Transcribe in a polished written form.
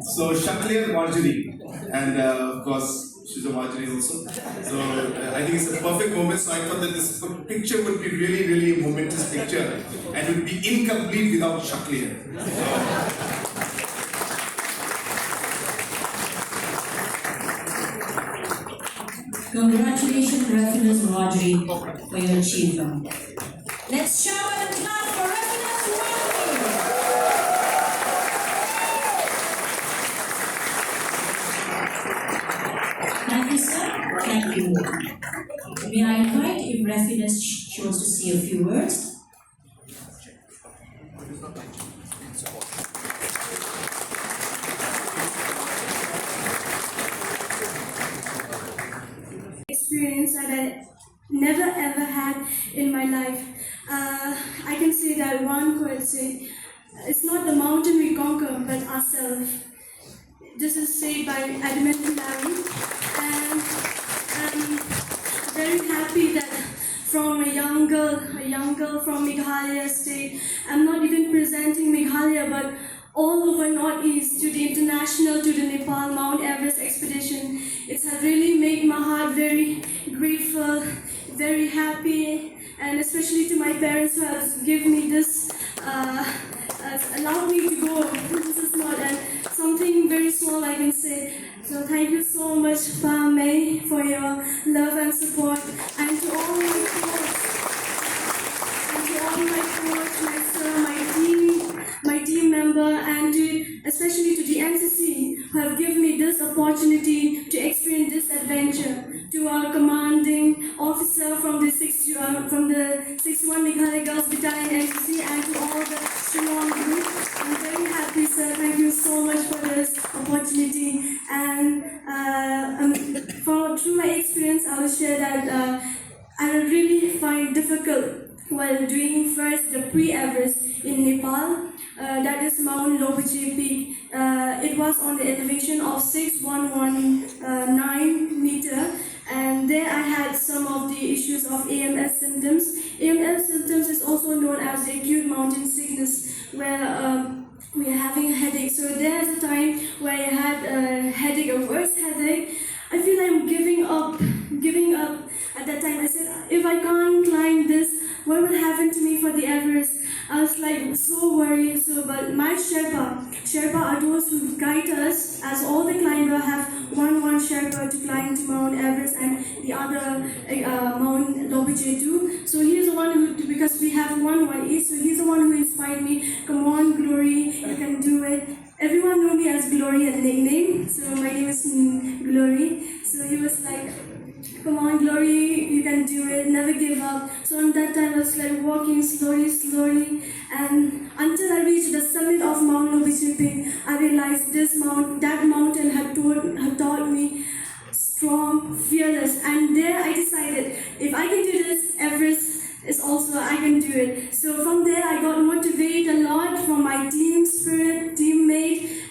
So Shaklir Warjri, and of course she's a Warjri also. So I think it's a perfect moment. So I thought that this picture would be really a momentous picture, and it would be incomplete without Shaklir. Congratulations, Refiness Warjri, for your achievement. Let's shout out and clap for Refiness Warjri. Thank you, sir. Thank you. May I invite if Refiness chose to say a few words? Experience that I never ever had in my life. I can say that one could say, it's not the mountain we conquer, but ourselves. This is said by Adamant Larry, and I'm very happy that from a young girl from Meghalaya state, I'm not even presenting Meghalaya, but all over Northeast to the international, to the Nepal Mount Everest expedition. It has really made my heart very grateful, very happy, and especially to my parents who have given me this, allowed me to go. This is not something very small I can say. So thank you so much, Pa May, for your love and support, and to all my coach, my sir, my team member, and especially to the NCC who have given me this opportunity to experience this adventure. To our commanding officer from the 61 Meghalaya Girls Battalion NCC, and to all the Shillong group. I'm very happy, sir. Thank you so much for this opportunity. And through my experience, I will share that I really find difficult while doing first the pre-Everest in Nepal, that is Mount Khubor peak. It was on the elevation of 6119 meter, and there I had some of the issues of AMS symptoms. AMS symptoms is also known as the acute mountain sickness, where we are having a headache. So there's a time where I had a headache, a worse headache. I feel I'm giving up. At that time, I said, if I can't climb this, what will happen to me for the Everest? I was like so worried. But my Sherpa are those who guide us, as all the climbers have one Sherpa to climb to Mount Everest and the other Mount Khubor too. So he's the one who, because we have one each, so he's the one who inspired me. Come on, Glory, you can do it. Everyone know me as Glory as a nickname, so my name is Glory. So he was like, come on, Glory, you can do it, never give up. So on that time, I was like walking slowly, and until I reached the summit of Mount Khubor peak, I realized that mountain had taught me strong, fearless, and there I decided, if I can do this, Everest is also, I can do it. So from there, I got motivated a lot from my team spirit, teammate,